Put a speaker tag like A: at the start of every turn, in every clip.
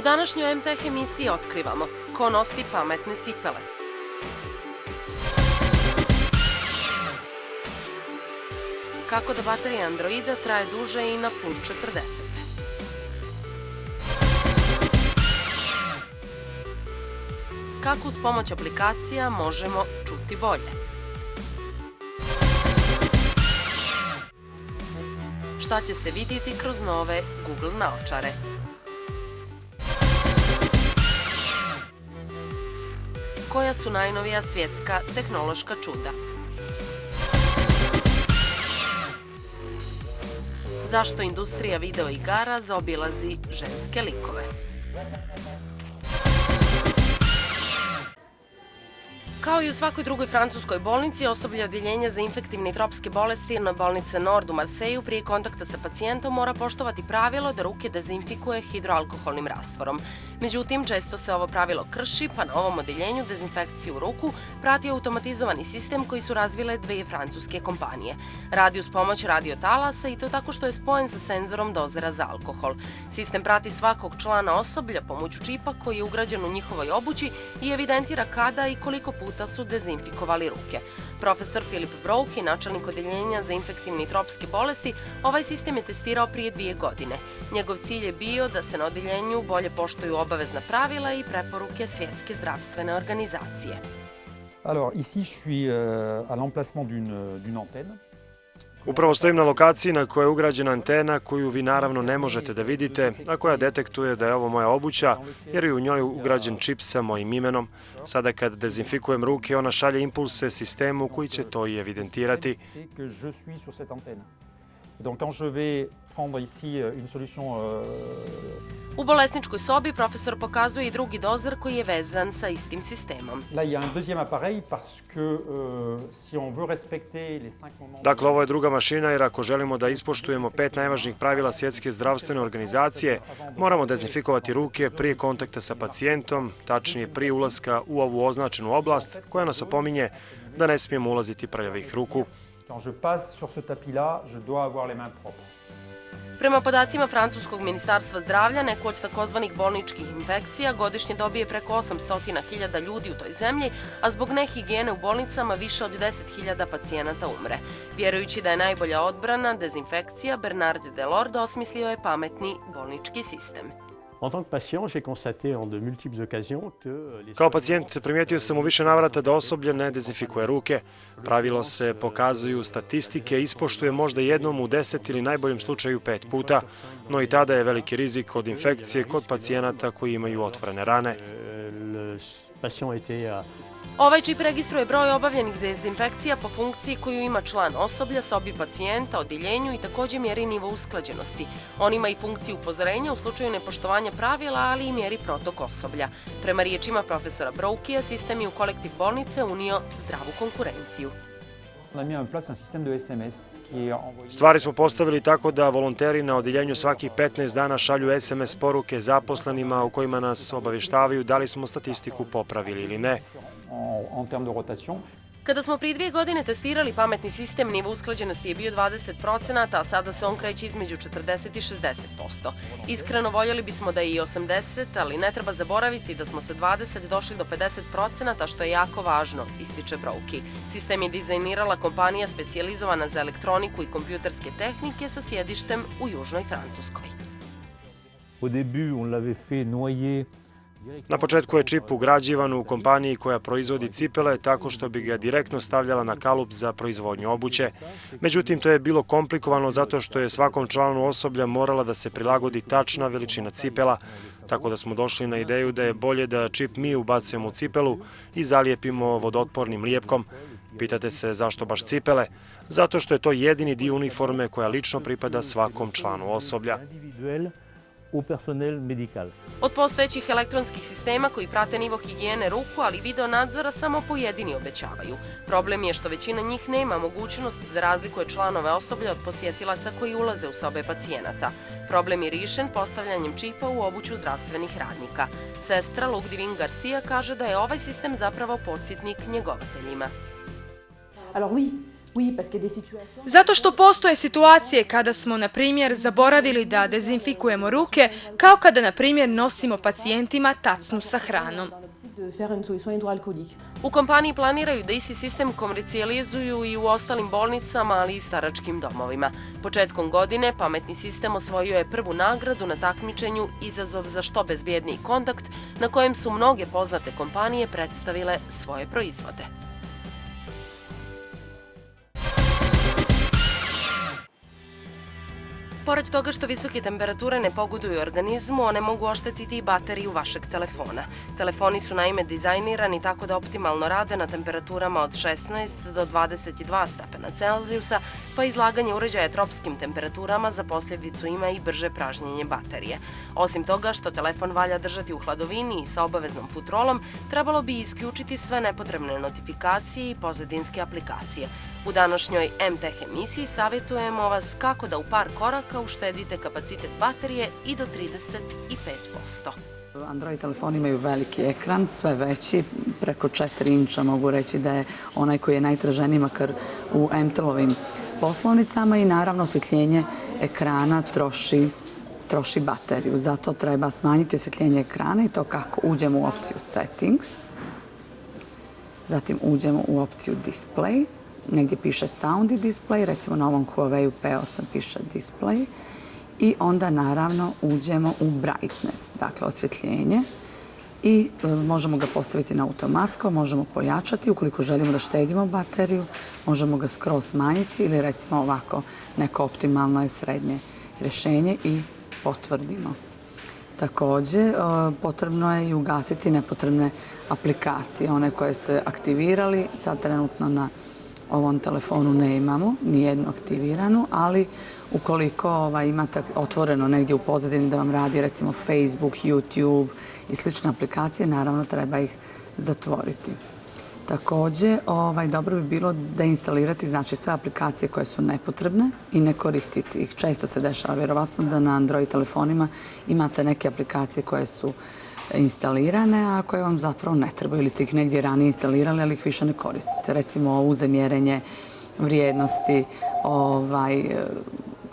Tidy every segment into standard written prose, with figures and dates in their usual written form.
A: U današnjoj MTH emisiji otkrivamo ko nosi pametne cipele. Kako da baterija Androida traje duže i na plus 40. Kako uz pomoć aplikacija možemo čuti bolje. Šta će se vidjeti kroz nove Google naočare. Koja su najnovija svjetska tehnološka čuda? Zašto industrija videoigara zaobilazi ženske likove? Kao i u svakoj drugoj francuskoj bolnici, osoblje odjeljenja za infektivne i tropske bolesti na bolnice Nord u Marseju prije kontakta sa pacijentom mora poštovati pravilo da ruke dezinfikuje hidroalkoholnim rastvorom. Međutim, često se ovo pravilo krši, pa na ovom odjeljenju dezinfekciju ruku prati automatizovani sistem koji su razvile dvije francuske kompanije. Radi uz pomoć radiotalasa i to tako što je spojen sa senzorom dozera za alkohol. Sistem prati svakog člana osoblja pomoću čipa koji je ugrađen u njihovoj obući i evidentira kada i koliko puta su dezinfikovali ruke. Profesor Filip Brouki, načelnik odjeljenja za infektivne i tropske bolesti, ovaj sistem je testirao prije 2 godine. Njegov cilj je bio da se na odjeljenju bolje poštuju obavezna pravila i preporuke Svjetske zdravstvene organizacije.
B: Alors, ici, je suis à l'emplacement d'une antenne.
C: Upravo stojim na lokaciji na kojoj je ugrađena antena koju vi naravno ne možete da vidite, a koja detektuje da je ovo moja obuća jer je u njoj ugrađen čip sa mojim imenom. Sada kad dezinfikujem ruke, ona šalje impulse sistemu koji će to i evidentirati.
A: U bolesničkoj sobi profesor pokazuje i drugi dozer koji je vezan sa istim sistemom.
C: Dakle, ovo je druga mašina jer ako želimo da ispoštujemo 5 najvažnijih pravila Svjetske zdravstvene organizacije, moramo dezinfikovati ruke prije kontakta sa pacijentom, tačnije prije ulaska u ovu označenu oblast koja nas opominje da ne smijemo ulaziti prljavih ruku.
A: Prema podacima Francuskog ministarstva zdravlja, neku od takozvanih bolničkih infekcija godišnje dobije preko 800.000 ljudi u toj zemlji, a zbog nehigijene u bolnicama više od 10.000 pacijenata umre. Vjerujući da je najbolja odbrana dezinfekcija, Bernard Delorde osmislio je pametni bolnički sistem.
C: Kao pacijent primijetio sam u više navrata da osoblje ne dezinfikuje ruke. Pravilo se pokazuju statistike, ispoštuje možda jednom u 10 ili najboljem slučaju 5 puta, no i tada je veliki rizik od infekcije kod pacijenata koji imaju otvorene rane.
A: Ovaj čip registruje broj obavljenih dezinfekcija po funkciji koju ima član osoblja, sobi pacijenta, odjeljenju i također mjeri nivo usklađenosti. On ima i funkciju upozorenja u slučaju nepoštovanja pravila, ali i mjeri protok osoblja. Prema riječima profesora Broukija, sistem je u kolektiv bolnice unio zdravu konkurenciju.
C: Stvari smo postavili tako da volonteri na odjeljenju svakih 15 dana šalju SMS poruke zaposlenima u kojima nas obavještavaju da li smo statistiku popravili ili ne.
A: Kada smo prije 2 godine testirali pametni sistem, nivo usklađenosti je bio 20%, a sada se on kreće između 40 i 60%. Iskreno voljeli bismo da je i 80%, ali ne treba zaboraviti da smo sa 20 došli do 50%, što je jako važno, ističe Brouki. Sistem je dizajnirala kompanija specijalizovana za elektroniku i kompjuterske tehnike sa sjedištem u Južnoj Francuskoj.
C: Na početku je čip ugrađivan u kompaniji koja proizvodi cipele tako što bi ga direktno stavljala na kalup za proizvodnju obuće. Međutim, to je bilo komplikovano zato što je svakom članu osoblja morala da se prilagodi tačna veličina cipela, tako da smo došli na ideju da je bolje da čip mi ubacujemo u cipelu i zalijepimo vodotpornim lijepkom. Pitate se zašto baš cipele? Zato što je to jedini dio uniforme koja lično pripada svakom članu osoblja.
A: Od postojećih elektronskih sistema koji prate nivo higijene ruku, ali video nadzora samo pojedini obećavaju. Problem je što većina njih nema mogućnost da razlikuje članove osoblja od posjetilaca koji ulaze u sobe pacijenata. Problem je riješen postavljanjem čipa u obuću zdravstvenih radnika. Sestra Ludivine Garcia kaže da je ovaj sistem zapravo podsjetnik njegovateljima.
D: Zato što postoje situacije kada smo, na primjer, zaboravili da dezinfikujemo ruke, kao kada, na primjer, nosimo pacijentima tacnu sa hranom.
A: U kompaniji planiraju da isti sistem komercijalizuju i u ostalim bolnicama, ali i staračkim domovima. Početkom godine pametni sistem osvojio je prvu nagradu na takmičenju Izazov za što bezbjedniji kontakt, na kojem su mnoge poznate kompanije predstavile svoje proizvode. Pored toga što visoke temperature ne pogoduju organizmu, one mogu oštetiti i bateriju vašeg telefona. Telefoni su naime dizajnirani tako da optimalno rade na temperaturama od 16 do 22 stepena Celzijusa, pa izlaganje uređaja tropskim temperaturama za posljedicu ima i brže pražnjenje baterije. Osim toga što telefon valja držati u hladovini i sa obaveznom futrolom, trebalo bi isključiti sve nepotrebne notifikacije i pozadinske aplikacije. U današnjoj MTech emisiji savjetujemo vas kako da u par koraka uštedite kapacitet baterije i do 35%.
E: Android telefoni imaju veliki ekran, sve veći, preko 4 inča, mogu reći da je onaj koji je najtraženiji makar u MTEL-ovim poslovnicama i naravno osvjetljenje ekrana troši bateriju. Zato treba smanjiti osvjetljenje ekrana i to kako uđemo u opciju Settings, zatim uđemo u opciju Display, negdje piše Sound i Display, recimo na ovom Huawei P8 piše Display i onda naravno uđemo u Brightness, dakle osvjetljenje i možemo ga postaviti na automatsko, možemo pojačati ukoliko želimo da štedimo bateriju, možemo ga skroz smanjiti ili recimo ovako neko optimalno je srednje rješenje i potvrdimo. Također, potrebno je i ugasiti nepotrebne aplikacije, one koje ste aktivirali, sad trenutno na ovom telefonu ne imamo nijednu aktiviranu, ali ukoliko imate otvoreno negdje u pozadini da vam radi recimo Facebook, YouTube i slične aplikacije, naravno treba ih zatvoriti. Također, dobro bi bilo deinstalirati znači sve aplikacije koje su nepotrebne i ne koristiti ih. Često se dešava vjerovatno da na Android telefonima imate neke aplikacije koje su instalirane, a koje vam zapravo ne trebaju ili ste ih negdje ranije instalirali, ali ih više ne koristite. Recimo ovo za mjerenje vrijednosti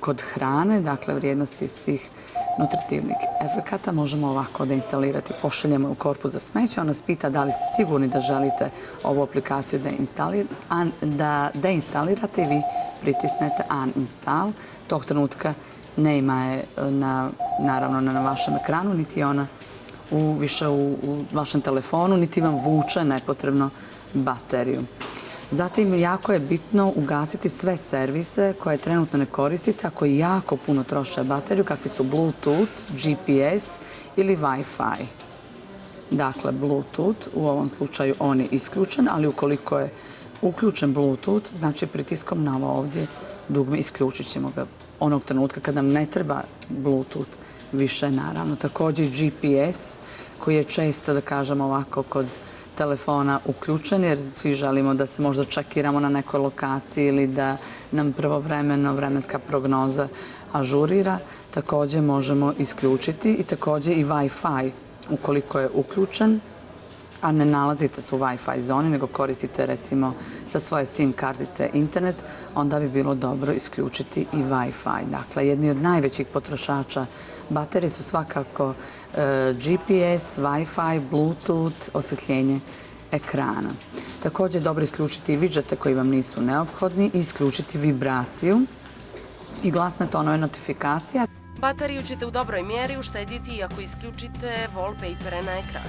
E: kod hrane, dakle vrijednosti svih nutritivnih efekata, možemo ovako deinstalirati. Pošaljemo u korpus za smeće, on nas pita da li ste sigurni da želite ovu aplikaciju da deinstalirate i vi pritisnete Uninstall. Tog trenutka nema je naravno na vašem ekranu, niti je ona više u vašem telefonu, niti vam vuče nepotrebno bateriju. Zatim, jako je bitno ugasiti sve servise koje trenutno ne koristite, a koji jako puno troše bateriju, kakvi su Bluetooth, GPS ili Wi-Fi. Dakle, Bluetooth, u ovom slučaju on je isključen, ali ukoliko je uključen Bluetooth, znači pritiskom na ovo ovdje dugme isključit ćemo ga onog trenutka kad nam ne treba Bluetooth više, naravno. Također GPS, koji je često, da kažemo ovako, kod telefona uključen, jer svi želimo da se možda čekiramo na nekoj lokaciji ili da nam pravovremeno vremenska prognoza ažurira. Također možemo isključiti i također i Wi-Fi, ukoliko je uključen, a ne nalazite se u Wi-Fi zoni, nego koristite recimo sa svoje SIM kartice internet, onda bi bilo dobro isključiti i Wi-Fi. Dakle, jedni od najvećih potrošača baterije su svakako GPS, Wi-Fi, Bluetooth, osvjetljenje ekrana. Također je dobro isključiti i widgete koji vam nisu neophodni i isključiti vibraciju i glasne tonove notifikacija.
A: Bateriju ćete u dobroj mjeri uštediti i ako isključite wallpapere na ekranu.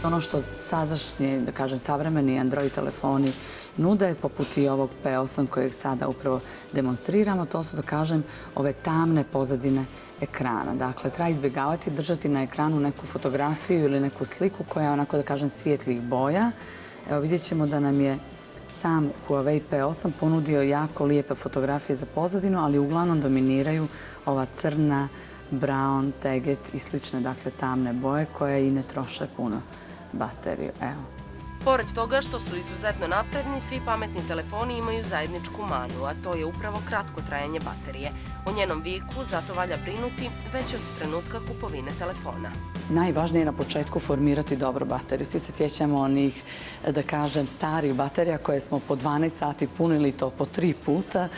E: Ono što sadašnji, da kažem, savremeni Android telefoni nude, poput i ovog P8 kojeg sada upravo demonstriramo, to su, da kažem, ove tamne pozadine ekrana. Dakle, treba izbjegavati držati na ekranu neku fotografiju ili neku sliku koja je onako, da kažem, svijetlih boja. Evo, vidjet ćemo da nam je sam Huawei P8 ponudio jako lijepe fotografije za pozadinu, ali uglavnom dominiraju ova crna, brown, teget i slične, dakle, tamne boje koje i ne troše puno bateriju. Evo.
A: Pored toga što su izuzetno napredni, svi pametni telefoni imaju zajedničku manu, a to je upravo kratko trajanje baterije. O njenom viku zato valja brinuti već od trenutka kupovine telefona.
E: Najvažnije je na početku formirati dobro bateriju. Svi se sjećamo onih, da kažem, starih baterija koje smo po 12 sati punili to po 3 puta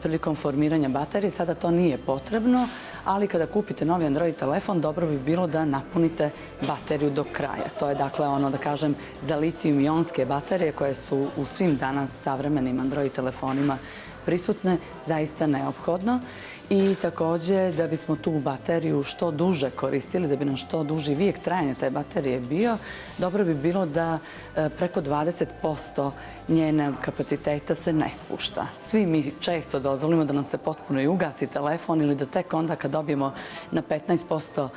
E: prilikom formiranja baterije. Sada to nije potrebno, ali kada kupite novi Android telefon, dobro bi bilo da napunite bateriju do kraja. To je dakle ono, da kažem, za litijum-ionske baterije koje su u svim danas savremenim Android telefonima prisutne, zaista neophodno. I također da bismo tu bateriju što duže koristili, da bi nam što duži vijek trajanja te baterije bio, dobro bi bilo da preko 20% njenog kapaciteta se ne spušta. Svi mi često dozvolimo da nam se potpuno i ugasi telefon ili da tek onda kad dobijemo na 15%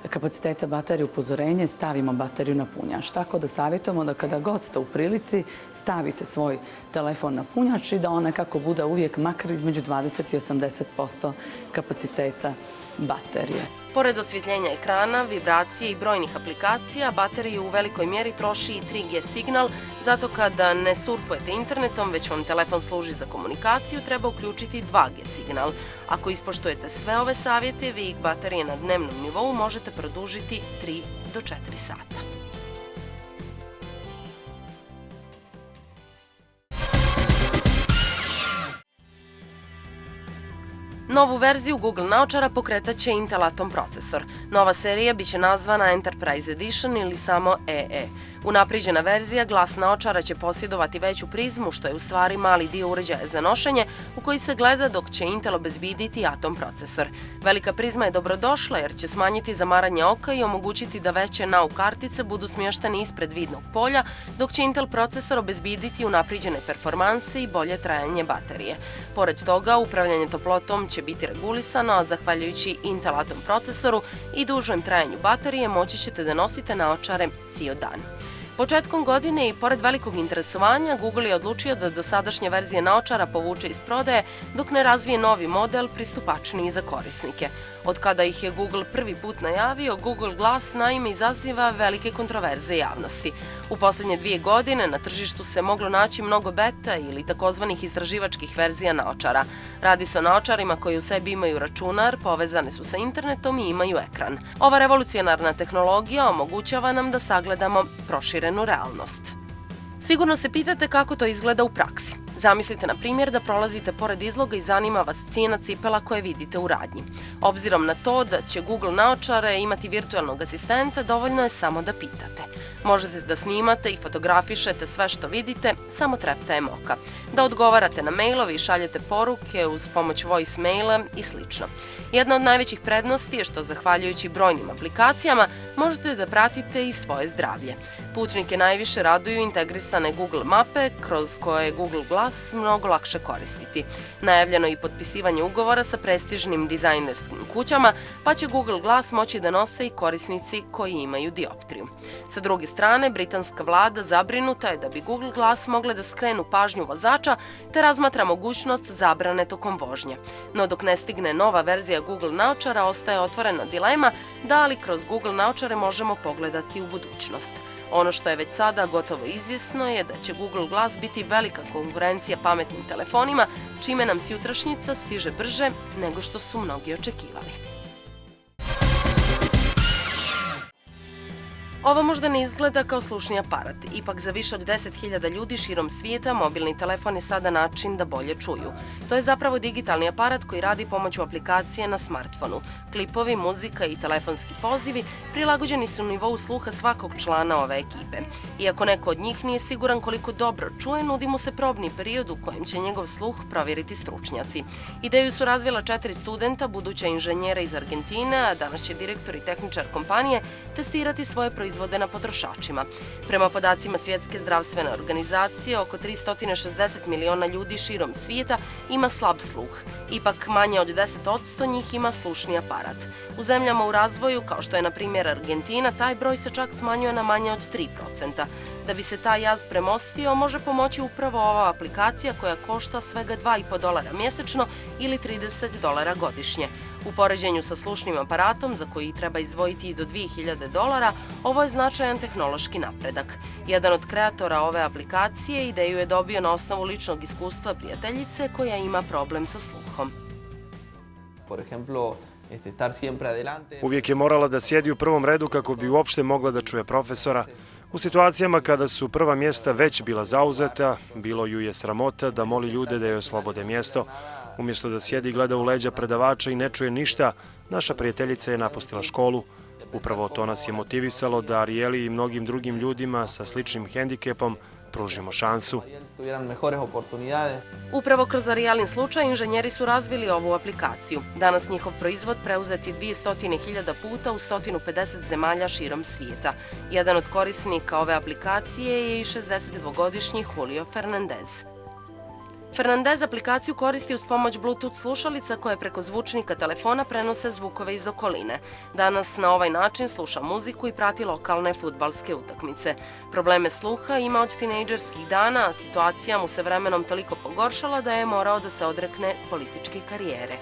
E: kapaciteta baterije upozorenje, stavimo bateriju na punjač. Tako da savjetujemo da kada god ste u prilici, stavite svoj telefon na punjač i da on nekako bude uvijek makar između 20 i 80% kapaciteta baterije.
A: Pored osvjetljenja ekrana, vibracije i brojnih aplikacija, bateriju u velikoj mjeri troši i 3G signal, zato kada ne surfujete internetom, već vam telefon služi za komunikaciju, treba uključiti 2G signal. Ako ispoštujete sve ove savjete, vijek baterije na dnevnom nivou možete produžiti 3 do 4 sata. Novu verziju Google naočara pokretaće Intel Atom procesor. Nova serija biće nazvana Enterprise Edition ili samo EE. Unaprijeđena verzija glas naočara će posjedovati veću prizmu, što je u stvari mali dio uređaja za nošenje, u koji se gleda dok će Intel obezbiditi Atom procesor. Velika prizma je dobrodošla jer će smanjiti zamaranje oka i omogućiti da veće NAU kartice budu smještene ispred vidnog polja, dok će Intel procesor obezbiditi unaprijeđene performanse i bolje trajanje baterije. Pored toga, upravljanje toplotom će biti regulisano, a zahvaljujući Intel Atom procesoru i dužem trajanju baterije moći ćete da nosite naočare cijel dan. Početkom godine i pored velikog interesovanja, Google je odlučio da dosadašnje verzije naočara povuče iz prodaje dok ne razvije novi model pristupačniji za korisnike. Od kada ih je Google prvi put najavio, Google Glass naime izaziva velike kontroverze javnosti. U posljednje 2 godine na tržištu se moglo naći mnogo beta ili takozvanih istraživačkih verzija naočara. Radi se o naočarima koji u sebi imaju računar, povezane su sa internetom i imaju ekran. Ova revolucionarna tehnologija omogućava nam da sagledamo proširenu realnost. Sigurno se pitate kako to izgleda u praksi. Zamislite, na primjer, da prolazite pored izloga i zanima vas cijena cipela koje vidite u radnji. Obzirom na to da će Google naočare imati virtualnog asistenta, dovoljno je samo da pitate. Možete da snimate i fotografišete sve što vidite, samo treptajem oka. Da odgovarate na mailove i šaljete poruke uz pomoć voice maila i sl. Jedna od najvećih prednosti je što, zahvaljujući brojnim aplikacijama, možete da pratite i svoje zdravlje. Putnike najviše raduju integrisane Google mape, kroz koje je Google Glass mnogo lakše koristiti. Najavljeno je i potpisivanje ugovora sa prestižnim dizajnerskim kućama, pa će Google Glass moći da nose i korisnici koji imaju dioptriju. Sa druge strane, britanska vlada zabrinuta je da bi Google Glass mogle da skrenu pažnju vozača te razmatra mogućnost zabrane tokom vožnje. No dok ne stigne nova verzija Google naočara, ostaje otvorena dilema da li kroz Google naočare možemo pogledati u budućnost. Ono što je već sada gotovo izvjesno je da će Google Glass biti velika konkurencija pametnim telefonima, čime nam sutrašnjica stiže brže nego što su mnogi očekivali. Ovo možda ne izgleda kao slušni aparat, ipak za više od 10.000 ljudi širom svijeta mobilni telefon je sada način da bolje čuju. To je zapravo digitalni aparat koji radi pomoću aplikacije na smartfonu. Klipovi, muzika i telefonski pozivi prilagođeni su nivou sluha svakog člana ove ekipe. Iako neko od njih nije siguran koliko dobro čuje, nudi mu se probni period u kojem će njegov sluh provjeriti stručnjaci. Ideju su razvila 4 studenta, buduća inženjera iz Argentine, a danas će direktor i tehničar kompanije testirati svoje proizvode na potrošačima. Prema podacima Svjetske zdravstvene organizacije, oko 360 miliona ljudi širom svijeta ima slab sluh. Ipak manje od 10% njih ima slušni aparat. U zemljama u razvoju, kao što je na primjer Argentina, taj broj se čak smanjuje na manje od 3%. Da bi se taj jaz premostio, može pomoći upravo ova aplikacija koja košta svega $2,5 mjesečno ili $30 godišnje. U poređenju sa slušnim aparatom, za koji treba izdvojiti i do $2.000, ovo je značajan tehnološki napredak. Jedan od kreatora ove aplikacije ideju je dobio na osnovu ličnog iskustva prijateljice koja ima problem sa sluhom.
C: Uvijek je morala da sjedi u prvom redu kako bi uopšte mogla da čuje profesora. U situacijama kada su prva mjesta već bila zauzeta, bilo ju je sramota da moli ljude da joj oslobode mjesto. Umjesto da sjedi i gleda u leđa predavača i ne čuje ništa, naša prijateljica je napustila školu. Upravo to nas je motivisalo da Arijeli i mnogim drugim ljudima sa sličnim hendikepom pružimo šansu.
A: Upravo kroz Arijelin slučaj inženjeri su razvili ovu aplikaciju. Danas njihov proizvod preuzet je 200.000 puta u 150 zemalja širom svijeta. Jedan od korisnika ove aplikacije je i 62-godišnji Julio Fernandez. Fernandez aplikaciju koristi uz pomoć Bluetooth slušalica koje preko zvučnika telefona prenose zvukove iz okoline. Danas na ovaj način sluša muziku i prati lokalne fudbalske utakmice. Probleme sluha ima od tinejdžerskih dana, a situacija mu se vremenom toliko pogoršala da je morao da se odrekne političke karijere.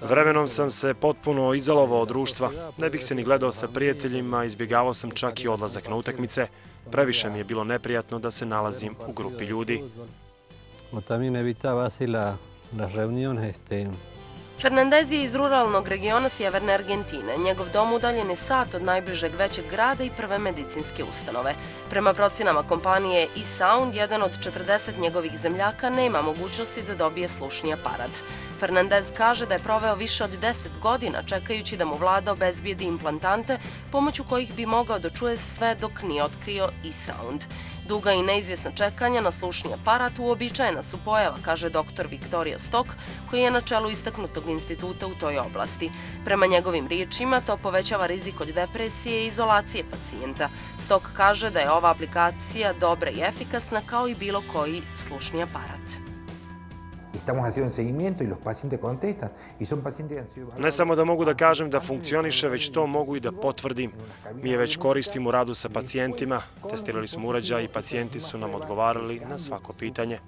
C: Vremenom sam se potpuno izolovao od društva. Ne bih se ni gledao sa prijateljima, izbjegavao sam čak i odlazak na utakmice. Previše mi je bilo neprijatno da se nalazim u grupi ljudi.
A: Fernandez je iz ruralnog regiona sjeverne Argentine. Njegov dom udaljen je sat od najbližeg većeg grada i prve medicinske ustanove. Prema procjenama kompanije eSound, jedan od 40 njegovih zemljaka nema mogućnosti da dobije slušni aparat. Fernandez kaže da je proveo više od 10 godina čekajući da mu vlada obezbijedi implantante pomoću kojih bi mogao da čuje sve dok nije otkrio eSound. Duga i neizvjesna čekanja na slušni aparat uobičajena su pojava, kaže dr. Victoria Stock, koji je na čelu istaknutog instituta u toj oblasti. Prema njegovim riječima, to povećava rizik od depresije i izolacije pacijenta. Stock kaže da je ova aplikacija dobra i efikasna kao i bilo koji slušni aparat.
C: Ne samo da mogu da kažem da funkcioniše, već to mogu i da potvrdim. Mi je već koristim u radu sa pacijentima, testirali smo uređaj i pacijenti su nam odgovarali na svako pitanje.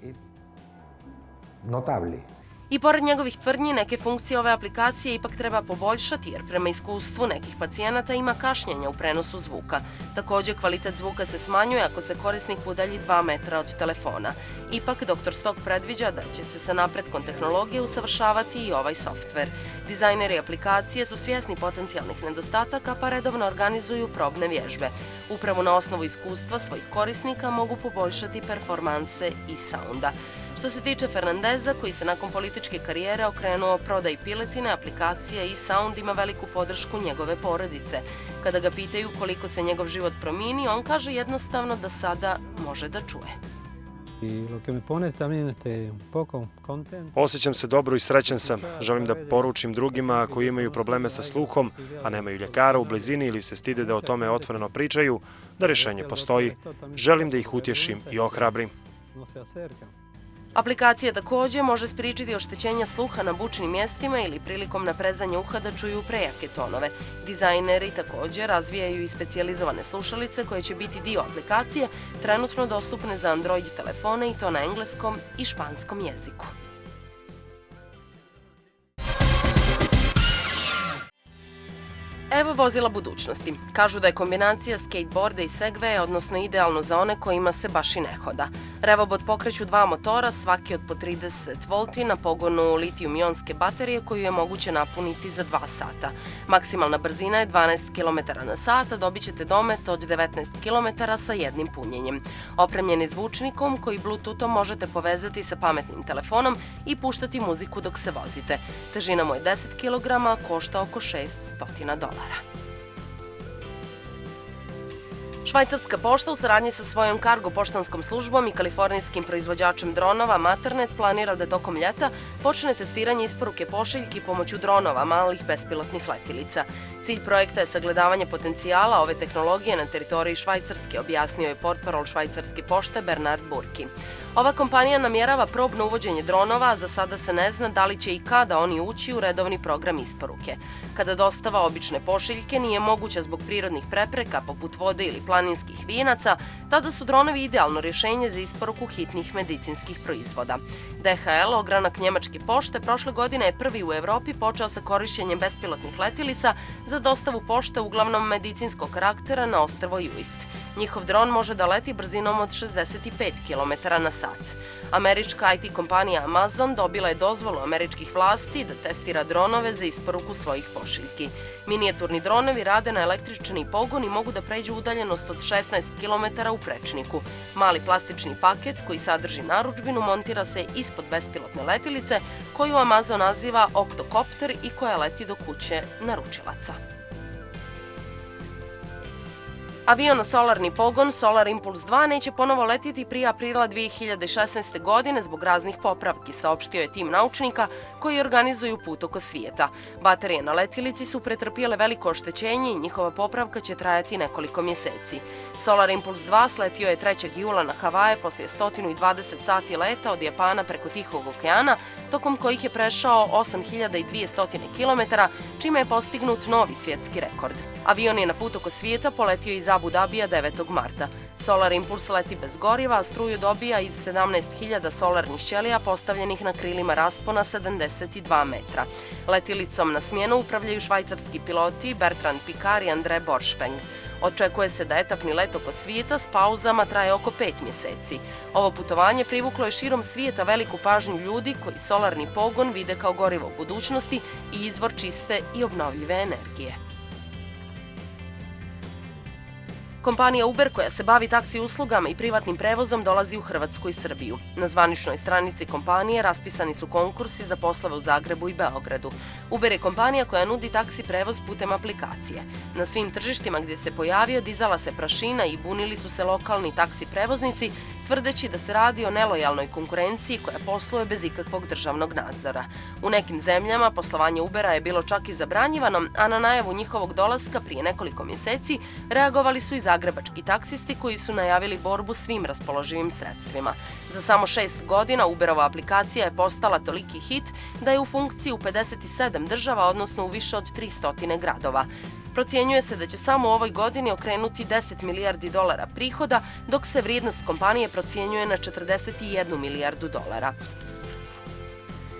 A: I pored njegovih tvrdnji, neke funkcije ove aplikacije ipak treba poboljšati jer prema iskustvu nekih pacijenata ima kašnjenja u prenosu zvuka. Također, kvalitet zvuka se smanjuje ako se korisnik udalji 2 metra od telefona. Ipak, dr. Stock predviđa da će se sa napretkom tehnologije usavršavati i ovaj softver. Dizajneri aplikacije su svjesni potencijalnih nedostataka pa redovno organizuju probne vježbe. Upravo na osnovu iskustva svojih korisnika mogu poboljšati performanse eSounda. Što se tiče Fernandeza, koji se nakon političke karijere okrenuo prodaji piletine, aplikacija eSound ima veliku podršku njegove porodice. Kada ga pitaju koliko se njegov život promini, on kaže jednostavno da sada može da čuje.
C: Osjećam se dobro i srećan sam. Želim da poručim drugima koji imaju probleme sa sluhom, a nemaju ljekara u blizini ili se stide da o tome otvoreno pričaju, da rješenje postoji. Želim da ih utješim i ohrabrim.
A: Aplikacija također može spriječiti oštećenja sluha na bučnim mjestima ili prilikom naprezanja uha da čuju prejake tonove. Dizajneri također razvijaju i specijalizovane slušalice koje će biti dio aplikacije, trenutno dostupne za Android telefone i to na engleskom i španskom jeziku. Evo vozila budućnosti. Kažu da je kombinacija skateboarda i segveja, odnosno idealno za one kojima se baš i ne hoda. Revobot pokreću 2 motora, svaki od po 30 volti na pogonu litijum-ionske baterije koju je moguće napuniti za 2 sata. Maksimalna brzina je 12 km na sat, a dobit ćete domet od 19 km sa jednim punjenjem. Opremljeni zvučnikom koji Bluetoothom možete povezati sa pametnim telefonom i puštati muziku dok se vozite. Težina mu je 10 kg, a košta oko $600. Švajcarska pošta u saradnji sa svojom kargo poštanskom službom i kalifornijskim proizvođačem dronova Matternet planira da tokom ljeta počne testiranje isporuke pošiljki pomoću dronova malih bespilotnih letilica. Cilj projekta je sagledavanje potencijala ove tehnologije na teritoriji Švajcarske, objasnio je portparol švajcarske pošte Bernard Burki. Ova kompanija namjerava probno uvođenje dronova, a za sada se ne zna da li će i kada oni ući u redovni program isporuke. Kada dostava obične pošiljke nije moguća zbog prirodnih prepreka poput vode ili planinskih vijenaca, tada su dronovi idealno rješenje za isporuku hitnih medicinskih proizvoda. DHL, ogranak njemačke pošte, prošle godine je prvi u Evropi počeo sa korišćenjem bespilotnih letilica za dostavu pošte uglavnom medicinskog karaktera na ostrvo Juist. Njihov dron može da leti brzinom od 65 km na sat. sat. Američka IT kompanija Amazon dobila je dozvolu američkih vlasti da testira dronove za isporuku svojih pošiljki. Minijaturni dronovi rade na električni pogon i mogu da pređu udaljenost od 16 km u prečniku. Mali plastični paket koji sadrži narudžbinu montira se ispod bespilotne letilice koju Amazon naziva Octocopter i koja leti do kuće naručilaca. Avion na solarni pogon Solar Impulse 2 neće ponovo letjeti prije aprila 2016. godine zbog raznih popravki, saopštio je tim naučnika koji organizuju put oko svijeta. Baterije na letjelici su pretrpjele veliko oštećenje i njihova popravka će trajati nekoliko mjeseci. Solar Impulse 2 sletio je 3. jula na Havaje poslije 120 sati leta od Japana preko Tihog okeana, tokom kojih je prešao 8200 km, čime je postignut novi svjetski rekord. Avion je na put oko svijeta poletio iz Abu Dabija 9. marta. Solar Impulse leti bez goriva, a struju dobija iz 17.000 solarnih ćelija postavljenih na krilima raspona 72 metra. Letilicom na smjenu upravljaju švajcarski piloti Bertrand Piccard i André Boršpeng. Očekuje se da etapni let oko svijeta s pauzama traje oko 5 mjeseci. Ovo putovanje privuklo je širom svijeta veliku pažnju ljudi koji solarni pogon vide kao gorivo budućnosti i izvor čiste i obnovljive energije. Kompanija Uber, koja se bavi taksi uslugama i privatnim prevozom, dolazi u Hrvatsku i Srbiju. Na zvaničnoj stranici kompanije raspisani su konkursi za poslove u Zagrebu i Beogradu. Uber je kompanija koja nudi taksi prevoz putem aplikacije. Na svim tržištima gdje se pojavio dizala se prašina i bunili su se lokalni taksi prevoznici, tvrdeći da se radi o nelojalnoj konkurenciji koja posluje bez ikakvog državnog nadzora. U nekim zemljama poslovanje Ubera je bilo čak i zabranjivano, a na najavu njihovog dolaska prije nekoliko mjeseci reagovali su i zagrebački taksisti koji su najavili borbu svim raspoloživim sredstvima. Za samo 6 godina Uberova aplikacija je postala toliki hit da je u funkciji u 57 država, odnosno u više od 300 gradova. Procjenjuje se da će samo u ovoj godini okrenuti 10 milijardi dolara prihoda, dok se vrijednost kompanije procjenjuje na 41 milijardu dolara.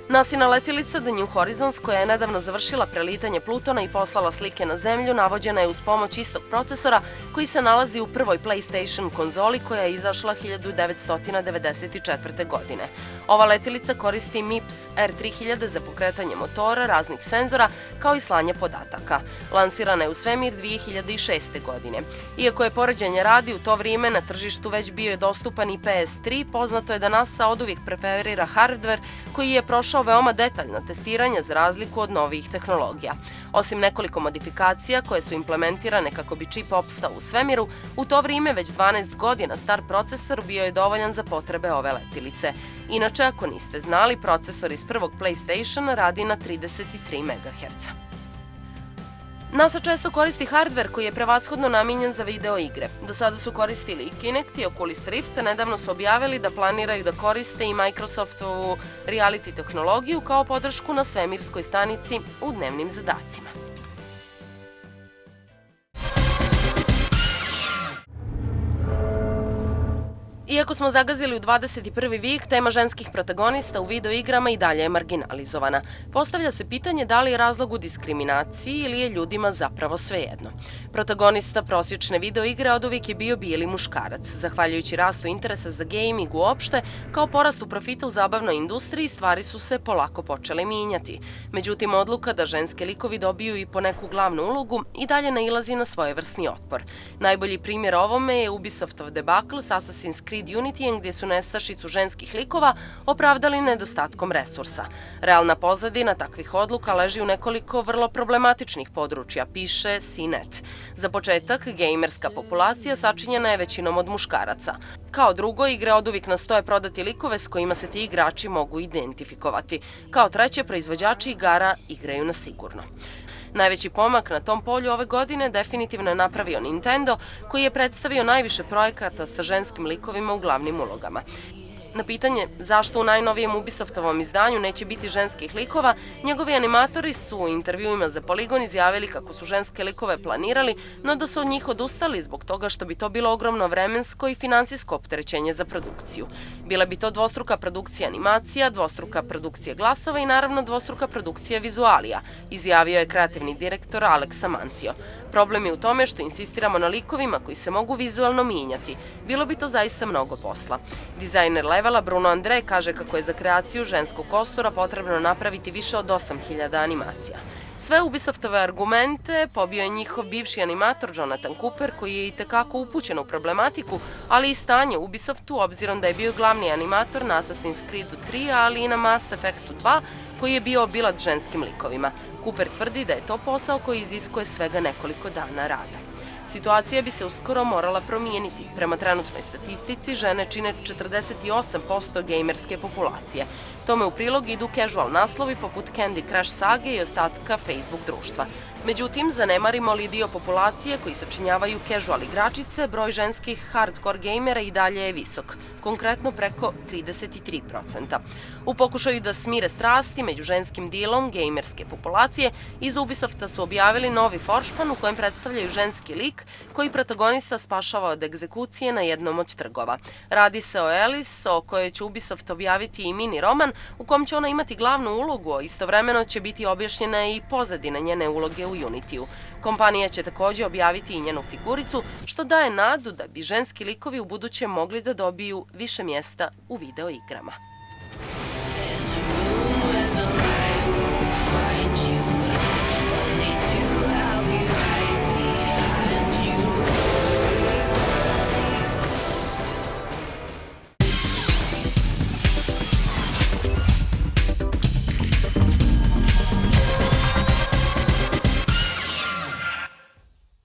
A: NASIna letjelica The New Horizons, koja je nedavno završila prelitanje Plutona i poslala slike na Zemlju, navođena je uz pomoć istog procesora koji se nalazi u prvoj PlayStation konzoli koja je izašla 1994. godine. Ova letjelica koristi MIPS R3000 za pokretanje motora, raznih senzora, kao i slanje podataka. Lansirana je u svemir 2006. godine. Iako je poređenje radi, u to vrijeme na tržištu već bio je dostupan i PS3, poznato je da NASA oduvijek preferira hardware koji je prošao veoma detaljna testiranja za razliku od novih tehnologija. Osim nekoliko modifikacija koje su implementirane kako bi čip opstao u svemiru, u to vrijeme već 12 godina star procesor bio je dovoljan za potrebe ove letjelice. Inače, ako niste znali, procesor iz prvog PlayStationa radi na 33 MHz. NASA često koristi hardware koji je prevashodno namijenjen za video igre. Do sada su koristili i Kinect i Oculus Rift, a nedavno su objavili da planiraju da koriste i Microsoftovu reality tehnologiju kao podršku na svemirskoj stanici u dnevnim zadacima. Iako smo zagazili u 21. vijek, tema ženskih protagonista u videoigrama i dalje je marginalizovana. Postavlja se pitanje da li je razlog u diskriminaciji ili je ljudima zapravo svejedno. Protagonista prosječne videoigre oduvijek je bio bijeli muškarac. Zahvaljujući rastu interesa za gaming uopšte, kao porastu profita u zabavnoj industriji, stvari su se polako počele mijenjati. Međutim, odluka da ženske likovi dobiju i po neku glavnu ulogu i dalje nailazi na svojevrsni otpor. Najbolji primjer ovome je Ubisoftov debakl s Assassin's Creed Unity, gdje su nestašicu ženskih likova opravdali nedostatkom resursa. Realna pozadina takvih odluka leži u nekoliko vrlo problematičnih područja, piše CNET. Za početak, gejmerska populacija sačinjena je većinom od muškaraca. Kao drugo, igre oduvijek nastoje prodati likove s kojima se ti igrači mogu identifikovati. Kao treće, proizvođači igara igraju na sigurno. Najveći pomak na tom polju ove godine definitivno je napravio Nintendo, koji je predstavio najviše projekata sa ženskim likovima u glavnim ulogama. Na pitanje zašto u najnovijem Ubisoftovom izdanju neće biti ženskih likova, njegovi animatori su u intervjuima za Polygon izjavili kako su ženske likove planirali, no da su od njih odustali zbog toga što bi to bilo ogromno vremensko i finansijsko opterećenje za produkciju. Bila bi to dvostruka produkcija animacija, dvostruka produkcija glasova i naravno dvostruka produkcija vizualija, izjavio je kreativni direktor Alex Amancio. Problem je u tome što insistiramo na likovima koji se mogu vizualno mijenjati. Bilo bi to zaista mnogo posla. Dizajner Level prevela Bruno Andre, kaže kako je za kreaciju ženskog kostura potrebno napraviti više od 8000 animacija. Sve Ubisoftove argumente pobio je njihov bivši animator Jonathan Cooper, koji je itekako upućen u problematiku, ali i stanje Ubisoftu, obzirom da je bio glavni animator na Assassin's Creedu 3, ali i na Mass Effectu 2, koji je bio obilat ženskim likovima. Cooper tvrdi da je to posao koji iziskuje svega nekoliko dana rada. Situacija bi se uskoro morala promijeniti. Prema trenutnoj statistici, žene čine 48% gejmerske populacije. Tome u prilog idu casual naslovi poput Candy Crush sage i ostatka Facebook društva. Međutim, zanemarimo li dio populacije koji sačinjavaju casual igračice, broj ženskih hardcore gejmera i dalje je visok, konkretno preko 33%. U pokušaju da smire strasti među ženskim dilom gejmerske populacije, iz Ubisofta su objavili novi foršpan u kojem predstavljaju ženski lik koji protagonista spašava od egzekucije na jednom od trgova. Radi se o Alice, o kojoj će Ubisoft objaviti i mini roman u kom će ona imati glavnu ulogu, a istovremeno će biti objašnjena i pozadina njene uloge u Unity-u. Kompanija će također objaviti i njenu figuricu, što daje nadu da bi ženski likovi u buduće mogli da dobiju više mjesta u video igrama.